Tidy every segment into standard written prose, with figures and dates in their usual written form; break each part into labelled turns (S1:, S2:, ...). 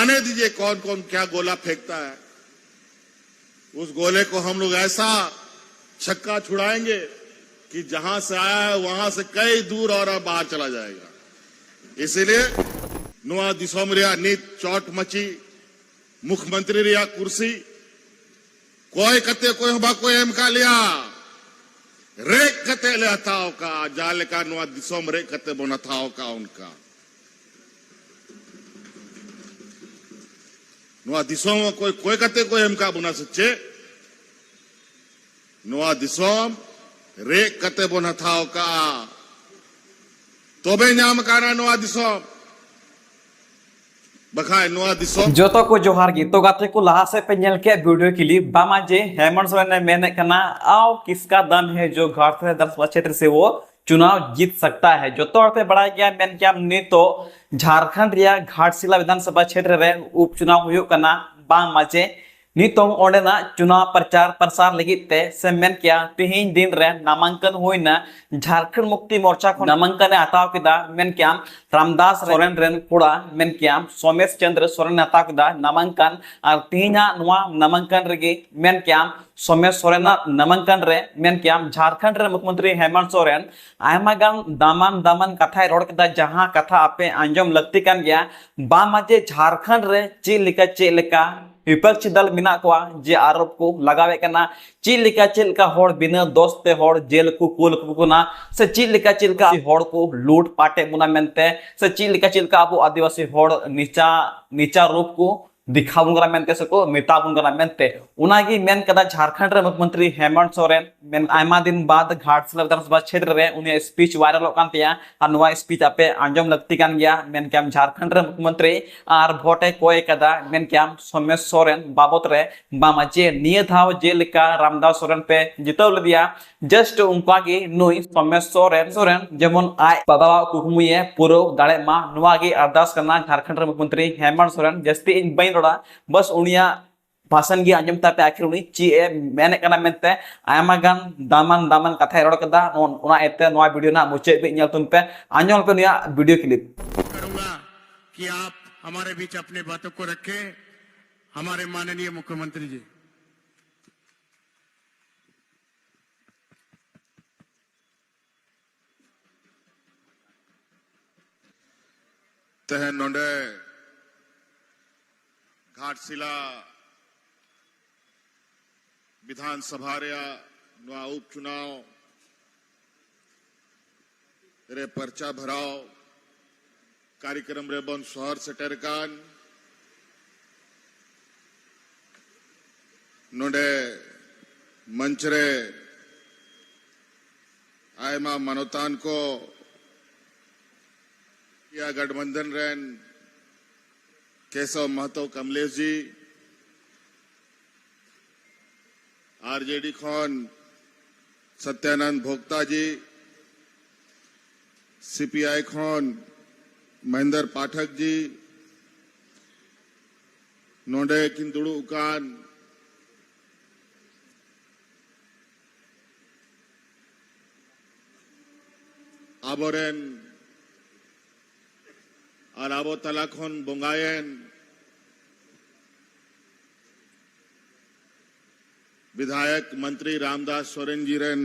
S1: आने दीजिए कौन कौन क्या गोला फेंकता है। उस गोले को हम लोग ऐसा छक्का छुड़ाएंगे कि जहां से आया है वहां से कई दूर और बाहर चला जाएगा। इसीलिए नुआ दिसोम रिया नीत चोट मची मुख्यमंत्री रिया कुर्सी कोई कते कोई हबा कोई एम का लिया रेक कते ले हथाओ का जाले का नुआ दिसोम रेक कते बोना थाओ का उनका नुआ दिसोम कोई कते कोई एम का बुना सच्चे नुआ दिसोम रेक कते बोना थाओ का तोबे ᱧᱟᱢ ᱠᱟᱱᱟ ᱱᱚᱣᱟ ᱫᱤᱥᱚᱢ बखाए नुआ दिसोम
S2: जो को जोहार गी तो गाते को लहा से पे नेल के वीडियो क्लिप बामा जे हेमंत सोरेन ने मेने कना आओ किसका दम है जो घाटशिला विधानसभा क्षेत्र से वो चुनाव जीत सकता है। जो तौर पे बढ़ा गया मेन क्या नहीं तो झारखंड रिया घाटशिला विधानसभा क्षेत्र रे उपचुनाव हुयो कना बामा जे नितों ओडेना चुनाव प्रचार प्रसार लगिते से मेन क्या तिहिन दिन रे नामांकन होइना झारखंड मुक्ति मोर्चा को नामांकन हटाव किदा मेन क्या रामदास सोरेन रेन पुड़ा मेन क्या सोमेश चंद्र सोरेन हटाव किदा नामांकन और तिहिना नुआ नामांकन रेगे मेन क्या सोमेश सोरेन नामांकन रे मेन क्या झारखंड रे मुख्यमंत्री हेमंत सोरेन आयमा गान दामन कथा रोड किदा जहां कथा आपे अंजम लगती कान गया बामाजे झारखंड रे चिलिका विपक्ष दल मिना को जे आरोप को लगावे कना चिलिका होड़ बिना दोस्ते होड़ जेल को कुल कुना से चिलिका होड़ को लूट पाटे मुना मेनते से चिलिका अबो आदिवासी होड़ नीचा रूप को दिखाऊंगा मेनते सको मिटाऊंगा मेनते उनागी मेन कदा झारखंड रे मुख्यमंत्री हेमंत सोरेन मेन आयमा दिन बाद घाटशिला विधानसभा क्षेत्र रे उन्हें स्पीच वायरल कान तिया और नुआ स्पीच आपे अंजम लगती कान गया मेन क्या झारखंड रे मुख्यमंत्री आर भोटे कोई कदा मेन क्या सोमेश सोरेन बाबत रे बामाजे निये धाव जेलिका रामदास सोरेन पे जितव दिया जस्ट उनका की नुई सोमेश सोरेन जेमन आय बाबा कुकुमुये पूरो दाड़े मा नुआ की अरदास करना झारखंड रे मुख्यमंत्री हेमंत सोरेन जस्ती इन बइन रोड़ा बस उनिया भाषण की अंजम तापे आखिर उनी ची ए मेने कना मेनते आयमा गान दामन कथा रोड कदा ओना एते नोआ वीडियो ना मुचे बे ᱧᱮᱞ तुम पे आंजल पे नया वीडियो क्लिप
S1: करूंगा कि आप हमारे बीच अपने बातों को रखें। हमारे माननीय मुख्यमंत्री जी तह नोंडे घाटशिला विधानसभा रे नुआ उपचुनाव रे पर्चा भराव कार्यक्रम रे बन शहर सेटर कान नोडे मंच रे आयमा मनोतान को या गठबंधन रेन केशव महतो कमलेश जी आरजेडी खन सत्यानंद भोक्ता जी सीपीआई खन महेंद्र पाठक जी नोडे किंदुड़ू कान आबोरेन और आबो तला खन बोंगायन विधायक मंत्री रामदास सोरेन जी रेन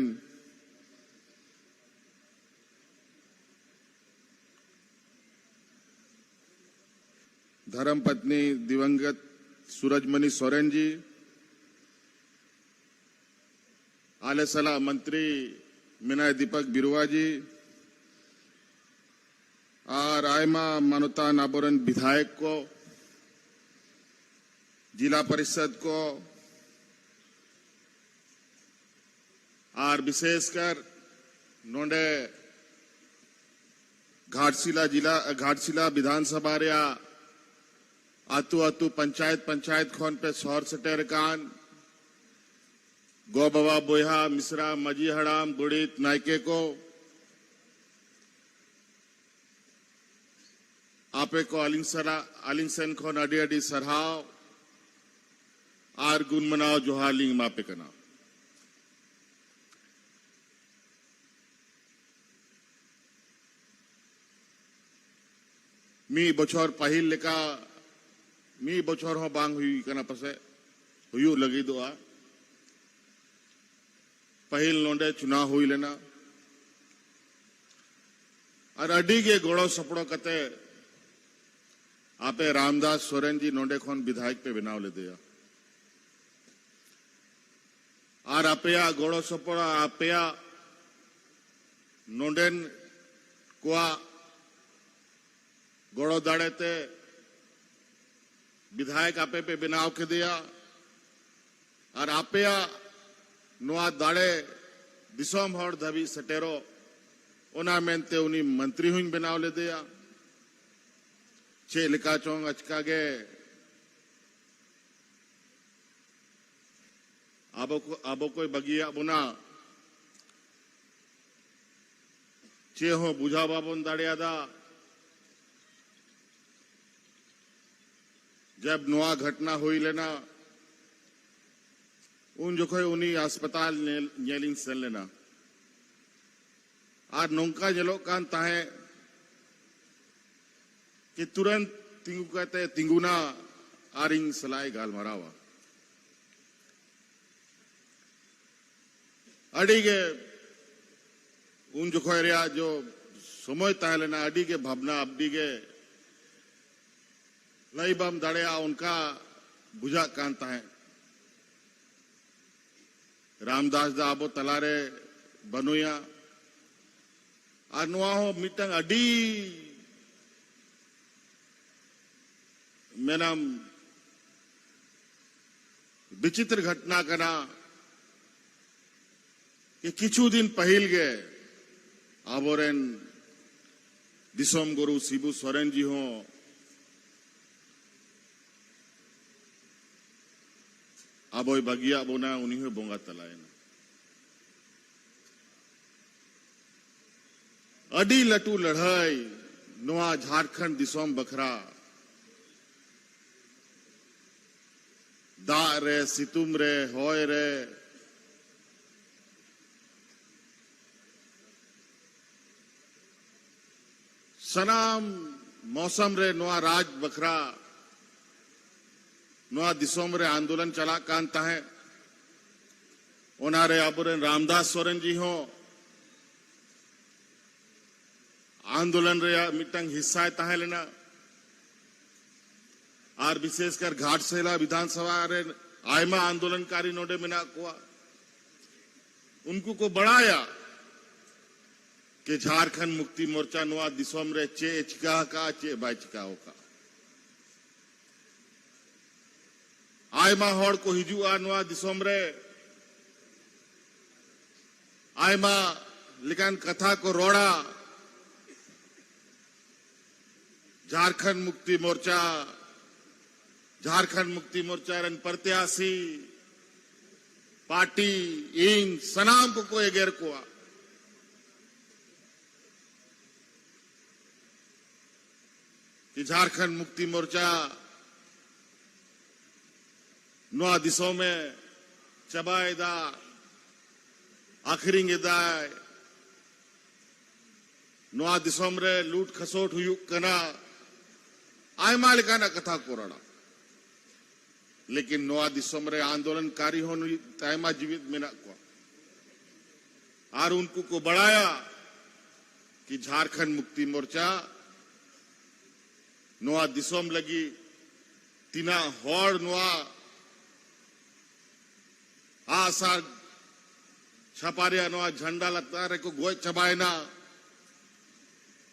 S1: धर्मपत्नी दिवंगत सूरजमणि सोरेन जी आलेसला मंत्री मिनाय दीपक बिरुआ जी और आयमा मानोता नाबोरन विधायक को जिला परिषद को और विशेषकर नोंडे घाटशिला विधानसभा रिया आतु पंचायत खन पे शहर सेटर कान गो बाबा बोहा मिश्रा मजी हड़ाम गुड़ित नायके को आपे को आलिंगसन खन अडी सरहाव आर गुण मनाव जोहारलिंग मापे कना मी बछर पहिल लेका मी बचर हो बांग हुई कना पसे हुयू लगी दो आ पहिल नोंडे चुनाव हुई लेना और अडी के गोड़ो सपड़ो कते आपे रामदास सोरेन जी नोंडे खोन विधायक पे बनाव ले दिया और आपया गोड़ो सपड़ो आपया नोंडेन कुआ गोड़ो दाड़े ते विधायक आपे पे बनाव के दिया और आपया नुआ दाड़े दिसोम हॉर धबी सटेरो ओना मेनते उन्हीं मंत्री हुई बनाव ले दिया चे लिका चोंग अचकागे आबो कोई बगिया बुना चे हो बुझा बाबन दाड़िया दा जब नुआ घटना हुई लेना उन जो कोई उन्हीं अस्पताल नेलिंग सेल लेना आज नौका जलो कान ताहे कि तुरंत तिंगु कहते तिंगुना आरिंग सलाई गाल मरावा अड़ी के उन जो कोई रिया जो समय ताहे लेना अड़ी के भावना अब्दी के लई बम दड़िया उनका बुझा कांता है रामदास दा आबो तलारे बनुया अनुआ हो मिटंग अडी मेनम विचित्र घटना कना कि किछु दिन पहिल गे आबोरेन दिसोम गुरु शिबू सोरेन जी हो आबोय बगिया बोना उन्हीं हो बोंगा तलायना अडी लटू लड़ाई नुआ झारखंड दिसोम बखरा दा रे सितुम रे होय रे सनाम मौसम रे नुआ राज बखरा नुआ दिसोम रे आंदोलन चला कांता है ओनारे आबुरेन रामदास सोरेन जी हो आंदोलन रे मिटंग हिस्सा ताहे लेना और विशेषकर घाटसेला विधानसभा रे आयमा आंदोलनकारी नोडे मिना कुआ उनको को बढ़ाया कि झारखंड मुक्ति मोर्चा नुआ दिसोम रे चे चिका का चे बाय चिकाओ का आयमा हॉड़ को हिजुआ नुआ दिसोम रे आयमा लिकान कथा को रोड़ा झारखंड मुक्ति मोर्चा रन प्रत्याशी पार्टी इन सनाम को एगेर को कि झारखंड मुक्ति मोर्चा नुआ दिसों में चबाएदा आखिरी दाय नुआ दिसों रे लूट खसोट हुई कना आयमा लिकाना कथा कोराड़ा लेकिन नुआ दिसों रे आंदोलनकारी होने तायमा जीवित में ना को और उनको को बढ़ाया कि झारखंड मुक्ति मोर्चा नुआ दिसों लगी तीना हॉड़ नुआ आसार छपारिया नुआ झंडा लगता रे को गोय चबायना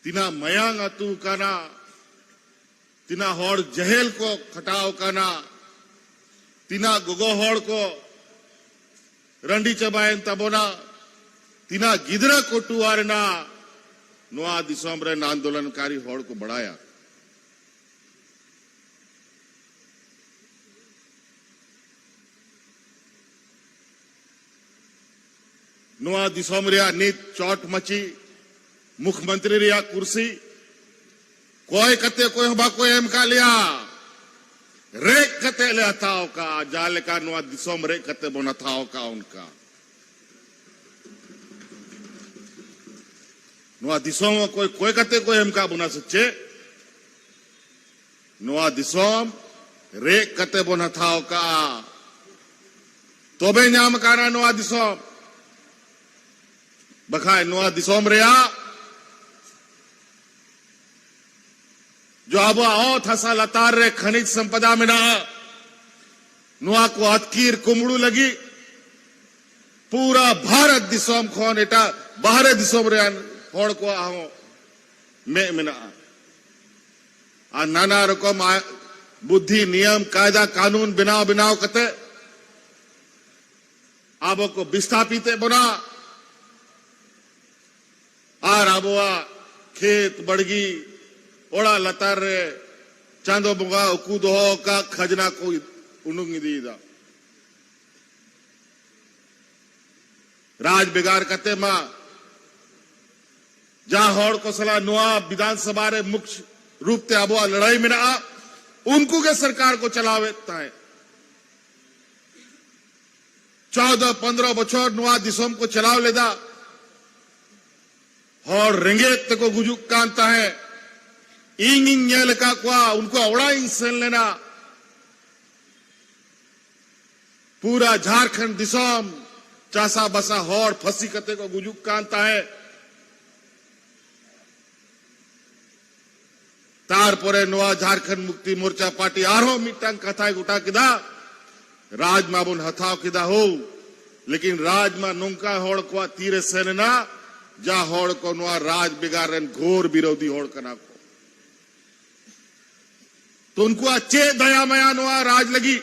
S1: तीना मयांग अतु काना तीना हॉड़ जहेल को खटाव काना तीना गुगो हॉड़ को रंडी चबायन तबोना तीना गिदरा को टुआरना नुआ दिसोम रे आंदोलनकारी हॉड़ को बढ़ाया नुआ दिसोम रिया नीत चोट मची मुख्यमंत्री रिया कुर्सी कोई कते कोई हबा कोई एम का लिया रेक कते ले थाओ का जाले का नुआ दिसोम रेक कते बोना थाओ का उनका नुआ दिसोम कोई कते कोई एम का बुना सच्चे नुआ दिसोम रेक कते बोन हथाव का तोबे ᱧᱟᱢ ᱠᱟᱱᱟ ᱱᱚᱣᱟ दिसोम बखाय ᱱᱚᱣᱟ दिसोम ᱨᱮᱭᱟ जो अब औत हसा लतार रे खनिज संपदा मेना नुआ को अतकीर कुमड़ू लगी पूरा भारत दिसोम खोन एटा बाहरे दिसोम रे होड़ को आहो में मेना आ नाना रकम बुद्धि नियम कायदा कानून बिनाव बिनाव कते आबो को विस्थापित बना आर आबोआ खेत बड़गी ओड़ा लतार रे चांदो बुंगा उकूदो का खजना को उनुंगी दीदा राज बिगाड़ कते मां जा होड़ को सला नुआ विधानसभा रे मुख्य रूप ते आबोआ लड़ाई में ना उनको के सरकार को चलावे है 14-15 बछर नुआ दिसोम को चलाव लेदा और रेंगेत को गुजुक कांता है इंग लका कुआ उनको अवड़ा इंसन लेना पूरा झारखंड दिसोम चासा बसा होड़ फंसी कते को गुजुक कांता है तारपरे नुआ झारखंड मुक्ति मोर्चा पार्टी आरो मिटांग कथा गुटा किदा राज माबुन हथाव किदा हो लेकिन राज मा नुंका होड़ को तीरे सेना जा होड़ को नुआ राज बिगाड़न घोर विरोधी होड़ कना को तो उनको अच्छे दया मया नुआ राज लगी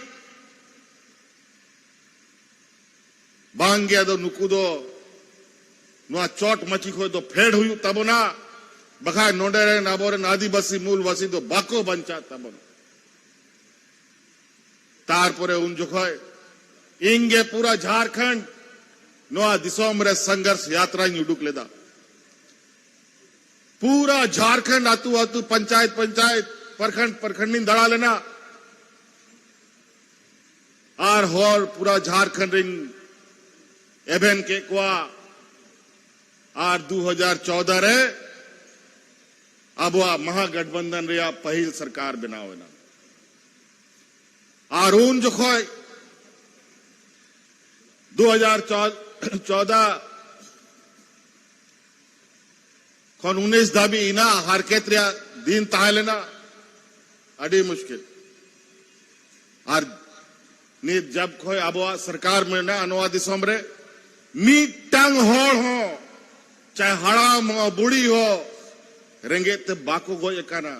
S1: बांग गया तो नुकुदो नुआ चोट मची खो तो फेड़ हुई तब ना बखा नोडेरे नाबोरे आदिवासी मूल वासी तो बाको बंचा तब तारपरे उन जो इंगे पूरा झारखंड नुआ दिसोम रे संघर्ष यात्रा उडुक लेदा पूरा झारखंड आतु आतु पंचायत पंचायत परखंड परखंडी दड़ा लेना आर होर पूरा झारखंड रिंग एबेन के कुआ आर 2014 रे अब वह महागठबंधन रिया पहल सरकार बनावेना आर उन जो खोय 2014 खन 19 धाबी इना हरकत रिया दिन ताहे लेना अड़ी मुश्किल और नित जब खोय अब सरकार में ना अनुवा दिसोम रे मीटांग होड़ हो चाहे हड़ाम हो बुढ़ी हो रेंगेत बाको गोय काना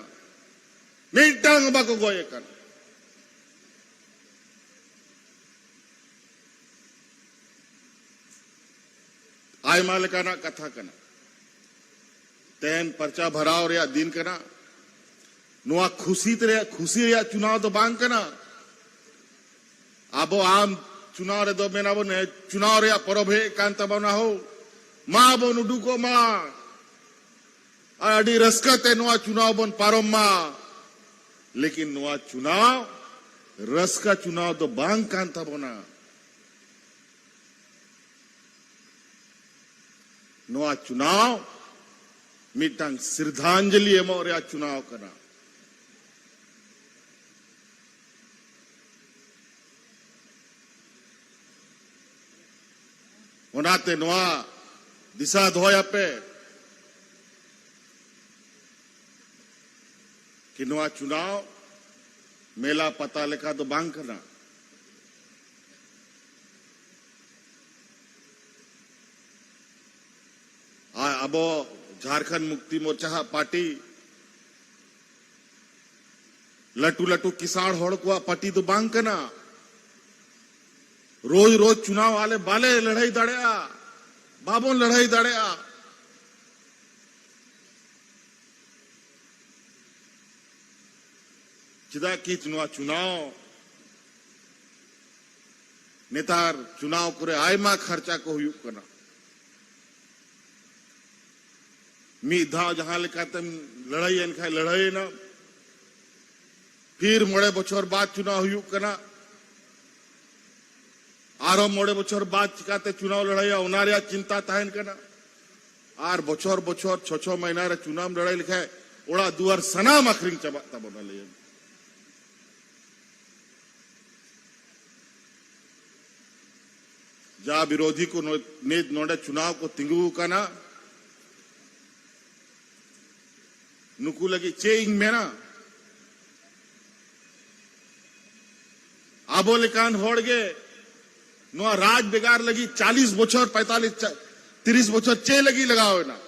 S1: मीटांग बाको गोय काना आयमा लेकाना कथा कना तेन पर्चा भराव रे दिन कना नुआ खुशी रे चुनाव तो बांग कना आबो आम चुनाव रे दो मेना बो ने चुनाव रे परब हे कांता बना हो मा बो नुडुको मा अड़ी रसकते नुआ चुनाव बन पारोम मा लेकिन नुआ चुनाव रसका चुनाव तो बांग कांता बना नुआ चुनाव मिटांग श्रद्धांजलि एमो रे चुनाव कना ओनाते नुआ दिशा धोया पे कि नुआ चुनाव मेला पता लेखा तो बांग करना अब झारखंड मुक्ति मोर्चा पार्टी लटू लटू किसान होड़ को पार्टी तो बांग करना रोज रोज चुनाव वाले बाले लड़ाई दड़िया बाबों लड़ाई दड़िया चिदा की चुनाव नेतार चुनाव करे आयमा खर्चा को हुई करना मी धाव जहां लेखा तम लड़ाई एनखा लड़ाई ना फिर मोड़े बछर बाद चुनाव हुई करना आरो मोड़े बछर बाद चिकाते चुनाव लड़ाई उनारिया चिंता ताहन करना आर बछर बछर 6 महीना रे चुनाव लड़ाई लिखा ओड़ा दुआर सनाम अखरिंग चबाता बना ले जहां विरोधी को नोडे चुनाव को तिंगु कना नुकु लगी चे इंग में ना आबो लेकान होड़गे नो राज बेगार लगी 40 बोछर 45 30 बोछर चे लगी लगाओ ना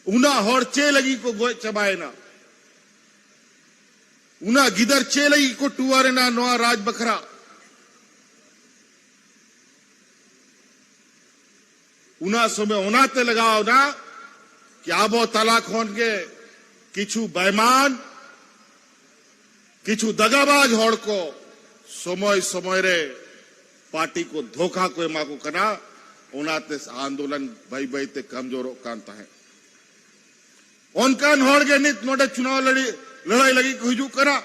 S1: उना होड़ चे लगी को गोय चबाए ना उना गिदर चे लगी को टुआरे ना नो राज बखरा उना समय उनाते लगाओ ना कि आबो तलाक होंगे किछु बेईमान किछु दगाबाज होड़ को समय समय रे पार्टी को धोखा को एमा को कना उनाते आंदोलन भाई भाई ते कमजोर कांता है उनकान होड़गे नित नोडे चुनाव लड़ाई लगी को हिजू करा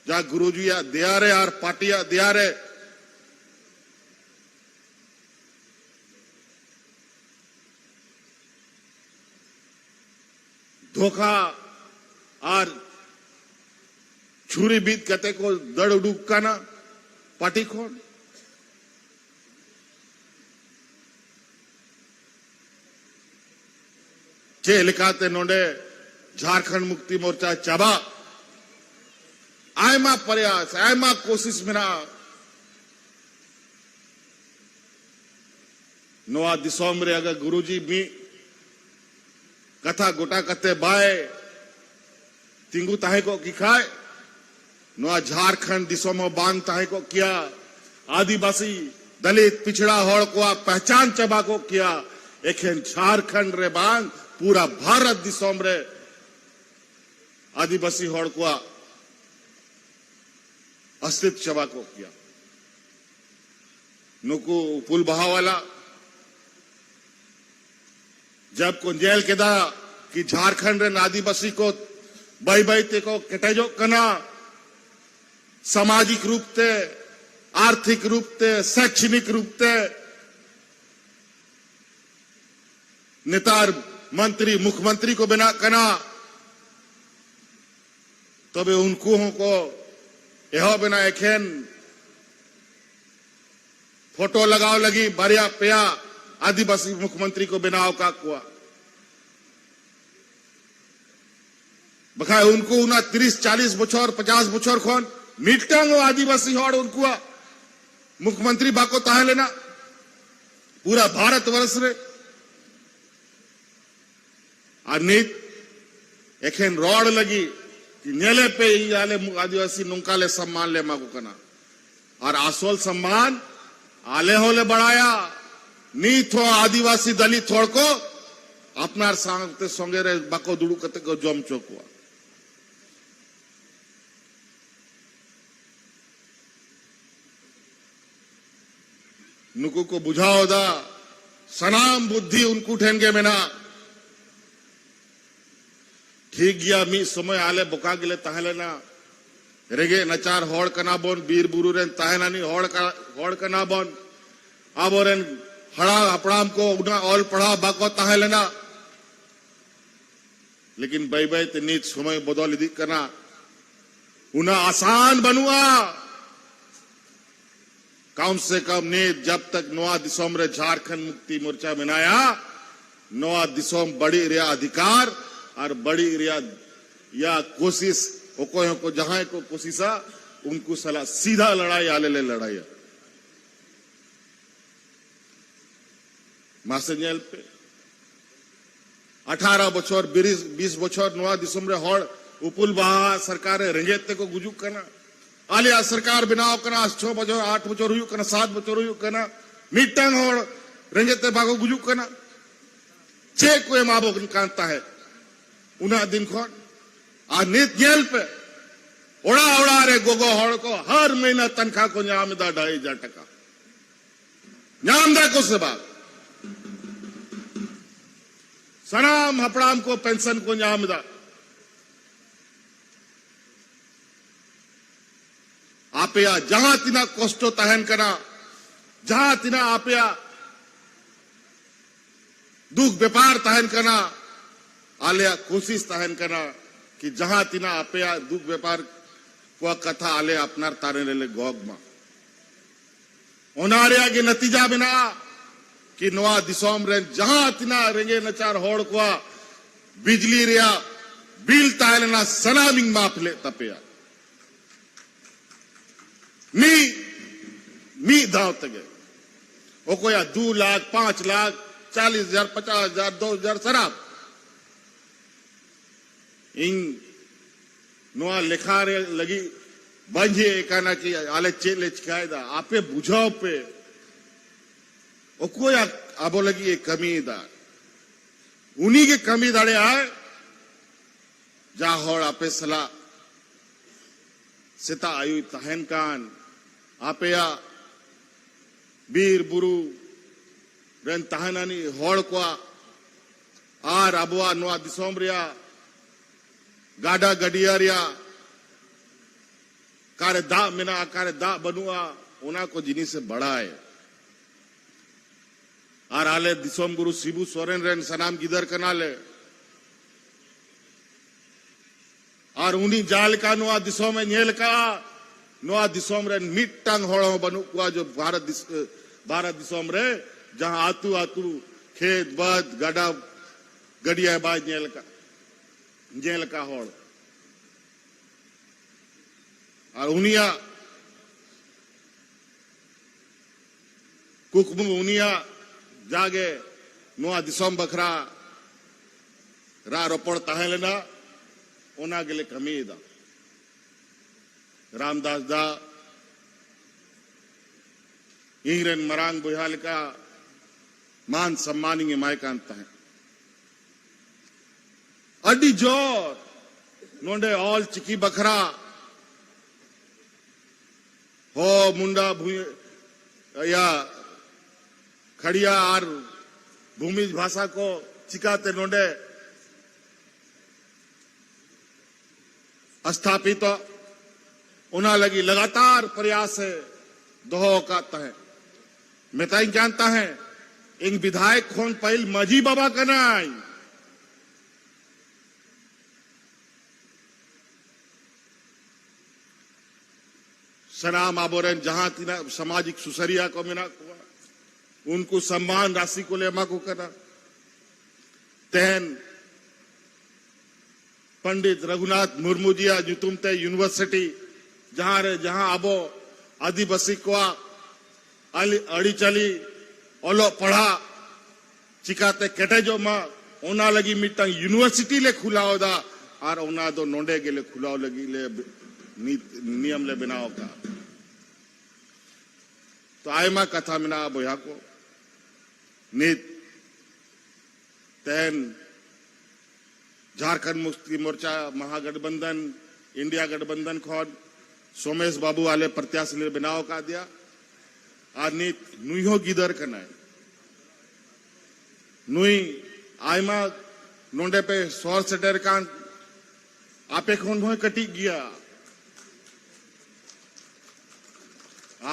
S1: जा गुरुजिया दिया रे यार पार्टिया दिया रे धोखा और छुरी बीत कते को दड़ उडुक का ना पार्टी खोन चे लिखाते नोडे झारखंड मुक्ति मोर्चा चाबा आयमा प्रयास आयमा कोशिश मेरा नोआ दिसोम रे अगर गुरुजी भी कथा गोटा कते बाय तिंगु ताहे को की खाए नोआ झारखंड दिसोम बांग ताहे को किया आदिवासी दलित पिछड़ा होड़ को पहचान चबा को किया एक झारखंड रे बांग पूरा भारत दिसोम रे आदिवासी होड़ को अस्तित्व चबा को किया नुकु पुल बहावाला जब को जेल के दा कि झारखंड रे आदिवासी को बाई बाई ते को कटेजो कना सामाजिक रूप ते आर्थिक रूप ते शैक्षणिक रूप ते नेतार मंत्री मुख्यमंत्री को बिना कना तबे उनको को यह बिना एखेन फोटो लगाओ लगी बारिया पिया आदिवासी मुख्यमंत्री को बिना का कुआ बखाए उनको उना 30-40 बछर 50 बछर खोन मिटटांग आदिवासी होड़ उनको मुख्यमंत्री बाको ताहे लेना पूरा भारत वर्ष रे अनित एखेन रोड लगी कि नेले पे आले आदिवासी नुकाले सम्मान ले मागो कना और आसोल सम्मान आले होले बढ़ाया नी थो आदिवासी दलित थोड़ को अपनार सांगते संगे रे बाको दुड़ू कते को जम चोकुआ नुकु को बुझाओ दा सनाम बुद्धि उनको उठेंगे मेना ठीक गया मी समय आले बोका गिले ताहले ना रेगे नचार होड़ कना बोन बीर बुरु रेन ताहना नी होड़ कना बोन अब रेन हड़ा हपड़ाम को उना ऑल पढ़ा बाको ताहले ना लेकिन बाई बाई ते नीच समय बदल दी करना उना आसान बनुआ कम से कम नीत जब तक नोआ दिसोम रे झारखंड मुक्ति मोर्चा बनाया नोआ दिसोम बड़ी रिया अधिकार और बड़ी रिया या कोशिश को जहां को कोशिशा उनको सलाह सीधा लड़ाई आले ले लड़ाई मासेंजल पे 18 बछर 20 बछर नोआ दिसोम रे होड़ उपुल बहा सरकार रेंगेते को गुजुक करना आलिया सरकार बनाओ करना 6 बछर 8 बछर हुई करना 7 बछर हुई करना मिटंग होड़ रेंगेते बागो गुजुक करना चे कोई माबो कांता है उना दिन खोन आ नित जेल पे ओड़ा ओड़ा रे गोगो होड़ को हर महीना तनखा को न्यामदा 2,500 टका न्यामदा को सेबा सनाम हपड़ाम को पेंशन को न्यामदा आपया जहां तिना कष्टो तहन करा जहां तिना आपया दुख व्यापार तहन करा आलिया कोशिश तहन करा कि जहां तिना आपया दुख व्यापार को कथा आले अपनार तारे ले गोग मा ओनारिया के नतीजा बिना कि नवा दिसोम रे जहां तना रेंगे नचार होड़ को बिजली रिया बिल तायलना सनामिंग माफले तपिया मी दाव तगे ओ कोया 2 लाख 5 लाख 40,000 50,000 2,000 शराब इन नोआ लेखारे लगी बंजे काना की आले चेले चिकायदा आपे बुझाओ पे ओ कोया आबो लगी एक कमी दा उन्हीं के कमी दाड़े आए जा होड़ आपे सला सिता आयु तहन कान आपे या बीर बुरु रेन तहनानी होड़ को आर अबुआ नोआ दिसोम रिया गाडा गडिया रिया कारे दा मिना कारे दा बनुआ उना को जिनी से बड़ा है आर आले दिसोम गुरु शिबू सोरेन रेन सनाम गिदर कनाले और उन्हीं जाल का नोआ दिसोम में नेल का नोआ दिसोम रेन मिट्टांग होड़ो बनु कुआ जो भारत दिसोम रे जहां आतू आतू खेत बद गडा गडिया बाज नेल का होड़ और उनिया कुकमु उनिया जागे नोआ दिसोम बखरा रा रोपड़ तहे लेना ओना गेले कमी दा रामदास दा इंग्रेन मरांग बुहाल का मान सम्मानिंग मायकांता है अड्डी जोर नोंडे ऑल चिकी बखरा हो मुंडा या खड़िया और भूमिज भाषा को चिकाते नोंडे स्थापित उना लगी लगातार प्रयास है दोहो काता है मैं ताई जानता है इन विधायक खोन पहल मजी बाबा कनाई सनाम आबोरन जहां तीना सामाजिक सुसरिया को मिना उनको सम्मान राशि को लेमा को करा तेन पंडित रघुनाथ मुर्मू जिया जुतुमते यूनिवर्सिटी जहां आबो आदिवासी को अड़ी चली ओलो पढ़ा चिकाते केटेजो मा ओना लगी मिट्टा यूनिवर्सिटी ले खुलाओ दा और ओना दो नोंडे के ले खुलाओ लगी ले नियम ले बनाओ का तो आयमा कथा मिना बोया को नित तेन झारखंड मुक्ति मोर्चा महागठबंधन इंडिया गठबंधन खोन सोमेश बाबू वाले प्रत्याशी ले बनाओ का दिया और नित नुइहो गिदर कना नुई आयमा नोंडे पे सौर सेटर कान आपे खोन भोय कटी गया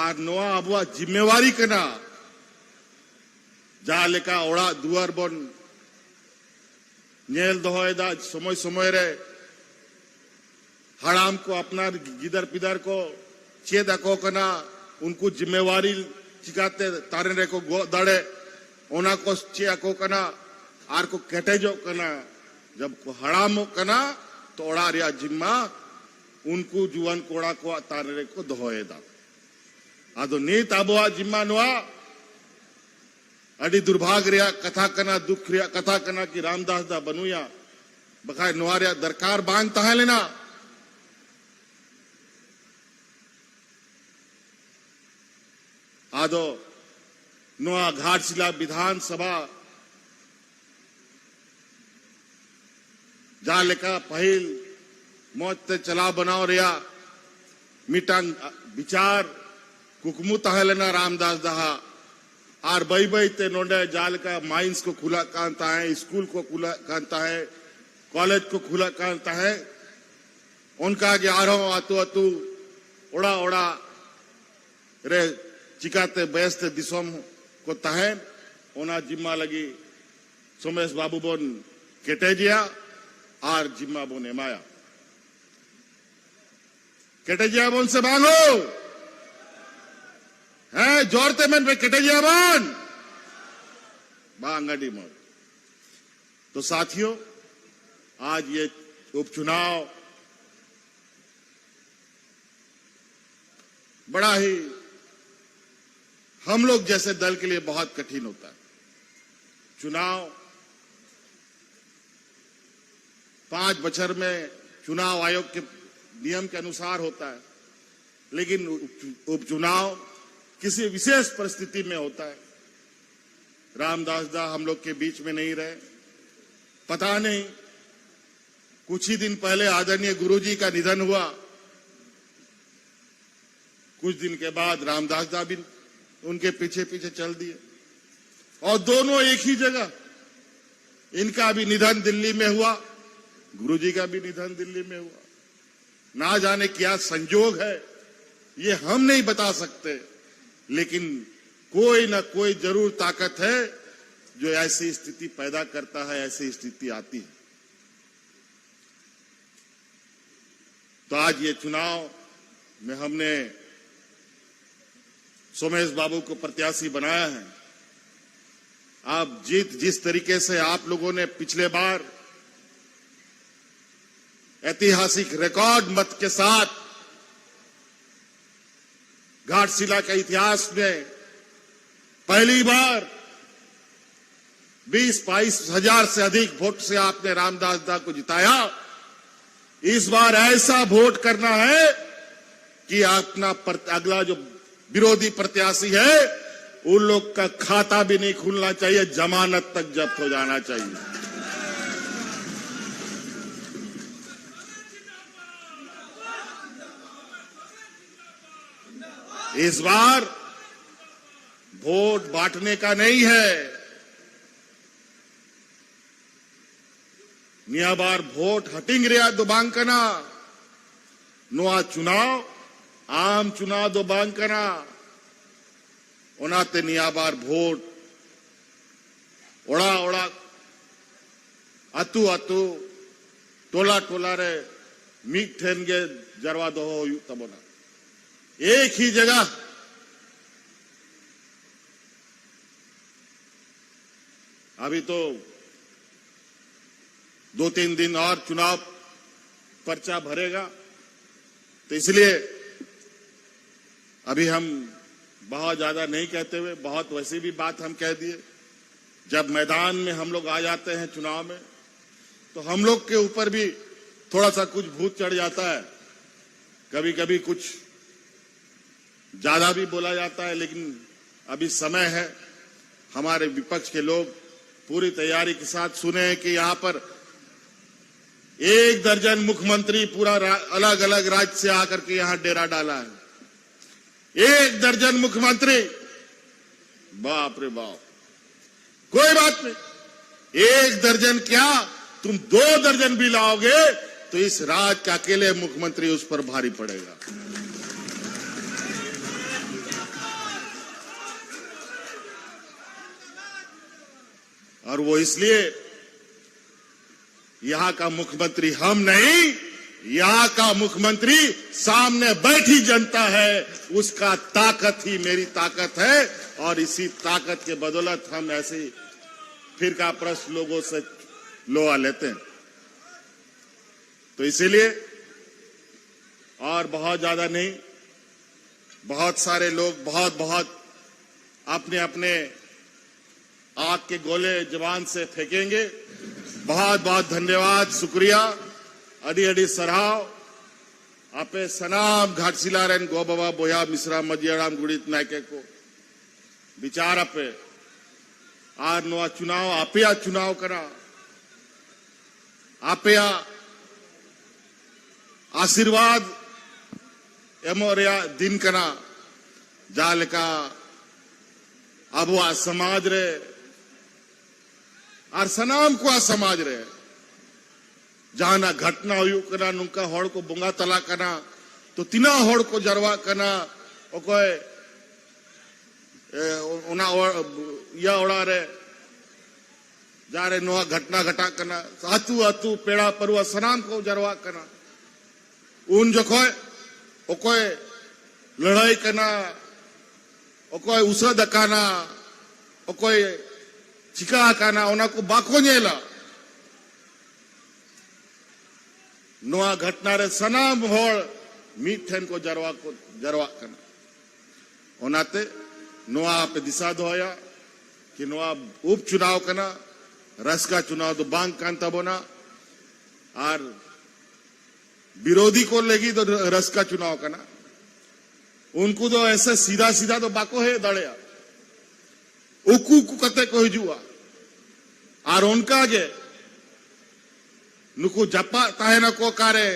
S1: और नोआ अबुआ जिम्मेवारी कना जा लेका ओड़ा दुआर बन नेल दोहोएदा समय समय रे हराम को अपना गिदर पिदर को चेदा को कना उनको जिम्मेवारी चिकाते तारे रे को गो दड़े ओना को चिया को कना आर को केटेजो कना जब को हराम कना तो ओड़ा रिया जिम्मा उनको जुवन कोड़ा को तारे रे को दोहोएदा आदो नीत आबोआ जिम्मा नोआ अड़ी दुर्भाग्य रिया कथा कना दुख रिया कथा कना की रामदास दा बनुया बखाय नोआ रिया दरकार बांध तहा लेना आदो नोआ घाटशिला विधानसभा जा लेका पहल मौत ते चला बनाओ रिया मिटांग विचार कुकमु तहलना रामदास दहा और बई बई ते नोंडे जाल का माइंस को खुला कांता है स्कूल को खुला कांता है कॉलेज को खुला कांता है उनका 11 आतु आतु ओड़ा ओड़ा रे चिकाते बेस्ते दिसोम को तहन ओना जिम्मा लगी सोमेश बाबू बोन केटेजिया और जिम्मा बोन एमाया केटेजिया बोन से मांगो है जोरते मन पे कटे जाबान बांगड़ी मोड़। तो साथियों, आज ये उपचुनाव बड़ा ही हम लोग जैसे दल के लिए बहुत कठिन होता है। चुनाव 5 बछर में चुनाव आयोग के नियम के अनुसार होता है, लेकिन उपचुनाव किसी विशेष परिस्थिति में होता है। रामदास दा हम लोग के बीच में नहीं रहे, पता नहीं कुछ ही दिन पहले आदरणीय गुरुजी का निधन हुआ, कुछ दिन के बाद रामदास दा भी उनके पीछे पीछे चल दिए और दोनों एक ही जगह। इनका भी निधन दिल्ली में हुआ, गुरुजी का भी निधन दिल्ली में हुआ। ना जाने क्या संजोग है, ये हम नहीं बता सकते, लेकिन कोई ना कोई जरूर ताकत है जो ऐसी स्थिति पैदा करता है, ऐसी स्थिति आती है। तो आज ये चुनाव में हमने सोमेश बाबू को प्रत्याशी बनाया है। आप जीत जिस तरीके से आप लोगों ने पिछले बार ऐतिहासिक रिकॉर्ड मत के साथ घाटशिला के इतिहास में पहली बार 20-22 हजार से अधिक वोट से आपने रामदास दा को जिताया। इस बार ऐसा वोट करना है कि अपना अगला जो विरोधी प्रत्याशी है उन लोग का खाता भी नहीं खुलना चाहिए, जमानत तक जब्त हो जाना चाहिए। इस बार वोट बांटने का नहीं है, निया बार वोट हटिंग रिया दो बांकना नुआ चुनाव आम चुनाव दो बांकना ओनाते निया बार वोट ओड़ा ओड़ा अतु अतु टोला टोला रे मीट ठेन गे जरवा दो हो तबोना एक ही जगह। अभी तो 2-3 दिन और चुनाव पर्चा भरेगा, तो इसलिए अभी हम बहुत ज्यादा नहीं कहते हुए बहुत वैसी भी बात हम कह दिए। जब मैदान में हम लोग आ जाते हैं चुनाव में, तो हम लोग के ऊपर भी थोड़ा सा कुछ भूत चढ़ जाता है, कभी कभी कुछ ज्यादा भी बोला जाता है। लेकिन अभी समय है, हमारे विपक्ष के लोग पूरी तैयारी के साथ सुने कि यहां पर 1 दर्जन मुख्यमंत्री पूरा अलग अलग राज्य से आकर के यहां डेरा डाला है। 1 दर्जन मुख्यमंत्री, बाप रे बाप, कोई बात नहीं, 1 दर्जन क्या तुम 2 दर्जन भी लाओगे तो इस राज्य का अकेले मुख्यमंत्री उस पर भारी पड़ेगा। और वो इसलिए यहां का मुख्यमंत्री हम नहीं, यहां का मुख्यमंत्री सामने बैठी जनता है, उसका ताकत ही मेरी ताकत है। और इसी ताकत के बदौलत हम ऐसे फिरका प्रस्त लोगों से लोहा लेते हैं। तो इसीलिए और बहुत ज्यादा नहीं, बहुत सारे लोग बहुत अपने अपने आग के गोले जवान से फेंकेंगे। बहुत बहुत धन्यवाद, शुक्रिया, अडी अडी सराव। आपे सनाम घाटशिला रेन गो बाबा बोया मिश्रा मजियाराम गुड़ित नायके को विचार आपे आर नवा चुनाव आपे चुनाव करा, आपे आशीर्वाद एमोरिया दिन कना जाल का अब आ समाज रे और सनाम को आ समाज रे जहां घटना हुई कना नुका होड़ को बोंगा तला कना तो तिना होड़ को जरवा कना ओकोय उना या ओड़ा रे जा रे नोआ घटना घटा कना हाथू हाथू पेड़ा परुआ सनाम को जरवा कना उन जो कोय ओकोय लड़ाई कना okoy usad akana okoy chika akana ona ko bako nyela noa घटना रे सनाम होल मीठन को जरवा कना ओनाते नोआ पे दिशा दोया कि नोआ उपचुनाव कना रस का चुनाव तो बांग कांता बोना और विरोधी को लेगी तो रस का चुनाव करना उनको तो ऐसे सीधा सीधा तो बाको है दड़िया उकू कते को जुआ और उनका गे नुकु जपा ताहेना को कारे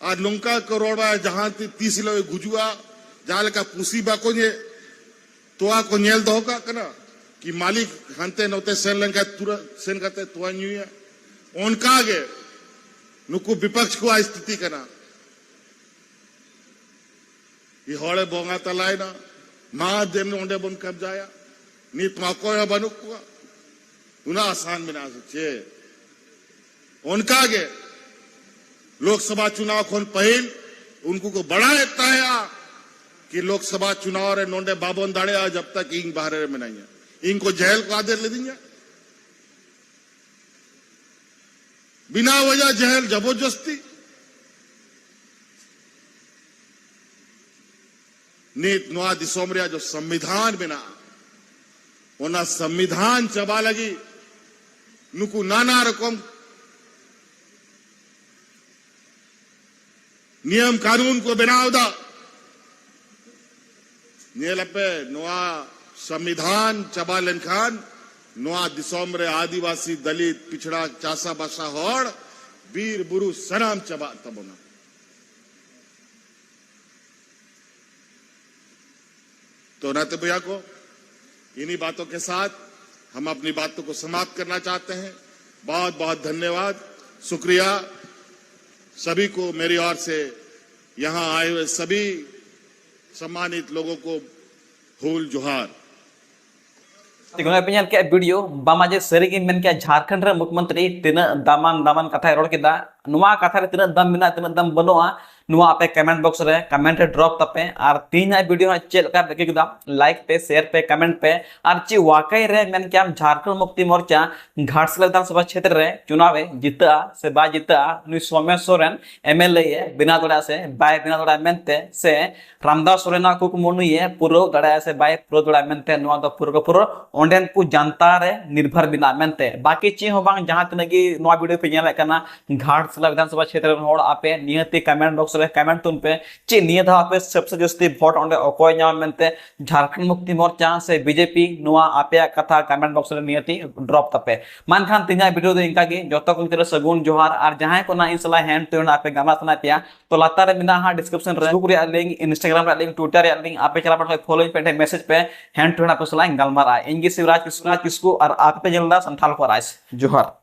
S1: और नुंका करोड़ा जहां 30 लो गुजुआ जहां का पुसी बाको ने तोआ को नेल दो का कना कि मालिक हंते नोते सेन लंका तुरा सेन करते तोआ न्यूया उनका गे नुकु विपक्ष को स्थिति करना ये होड़े बोंगा तलाय ना मां देम ने ओंडे बन कब जाया नीत माको या बनुकुआ उना आसान बिना सचे उनका गे लोकसभा चुनाव खोन पहल उनको को बड़ा इतना है कि लोकसभा चुनाव रे नोंडे बाबों दाड़े जब तक इंग बाहर में नहीं है इनको जेल को आदेश ले देंगे बिना वजह जहल जबरदस्ती नीत नोआ दिसोमरिया जो संविधान बिना ओना संविधान चबा लगी नुकु नाना रकम नियम कानून को बनाव दा नेलपे नोआ संविधान चबा लेनखान नोआ दिसोमरे आदिवासी दलित पिछड़ा चासा बासा होड़ वीर बुरु सनाम चबा तबना तो नाते भैया को इन्हीं बातों के साथ हम अपनी बातों को समाप्त करना चाहते हैं बहुत बहुत धन्यवाद शुक्रिया सभी को मेरी ओर से यहां आए हुए सभी सम्मानित लोगों को फूल जोहार
S2: तिगुना पेñal के वीडियो बामाजे सरीगी मेन के झारखंड रे मुख्यमंत्री तिना दामान कथा रोड केदा नुवा कथा रे तिना दम मिना तिना दम बनोआ नुवा पे कमेंट बॉक्स रे कमेंट ड्रॉप तपे और तीन वीडियो चेक का देखे केदा लाइक पे शेयर पे कमेंट पे और ची वाकई रे मेन के झारखंड मुक्ति मोर्चा घाटशिला विधानसभा क्षेत्र रे चुनाव जीता से बा जीता नुई सौम्य सोरेन एमएलए बिना दड़ा से बाय बिना दड़ा मेनते से रामदास सोरेना कुक मुनुए पुरो दड़ा से बाय पुरो दड़ा मेनते नुवा दो पुरो ओंडेन को जनता रे निर्भर बिना मेनते बाकी ची हो बांग जहां तनगी नुवा वीडियो पे नेला कना घाटशिला विधानसभा क्षेत्र होड़ आपे नियति कमेंट बॉक्स रे कमेंट तुन पे ची निय धा पे सबसे जस्ती वोट ओंडे अकोय नाम मेनते झारखंड मुक्ति मोर्चा से बीजेपी नुवा आपे कथा कमेंट बॉक्स रे नियति ड्रॉप तपे मानखान तिना वीडियो दो इनका गे जतो को तेरे सगुन जोहार और जहां को ना इंसला हैंड तो आपे गामा सना पिया तो लाता रे मिना हा डिस्क्रिप्शन रे फेसबुक रे लिंक इंस्टाग्राम रे लिंक ट्विटर रे लिंक आपे चला पर फॉलो पे मैसेज पे हैंड तो आपे सला गलमारा इंगी शिवराज किसको और आपे जलदा संथाल को राइस जोहार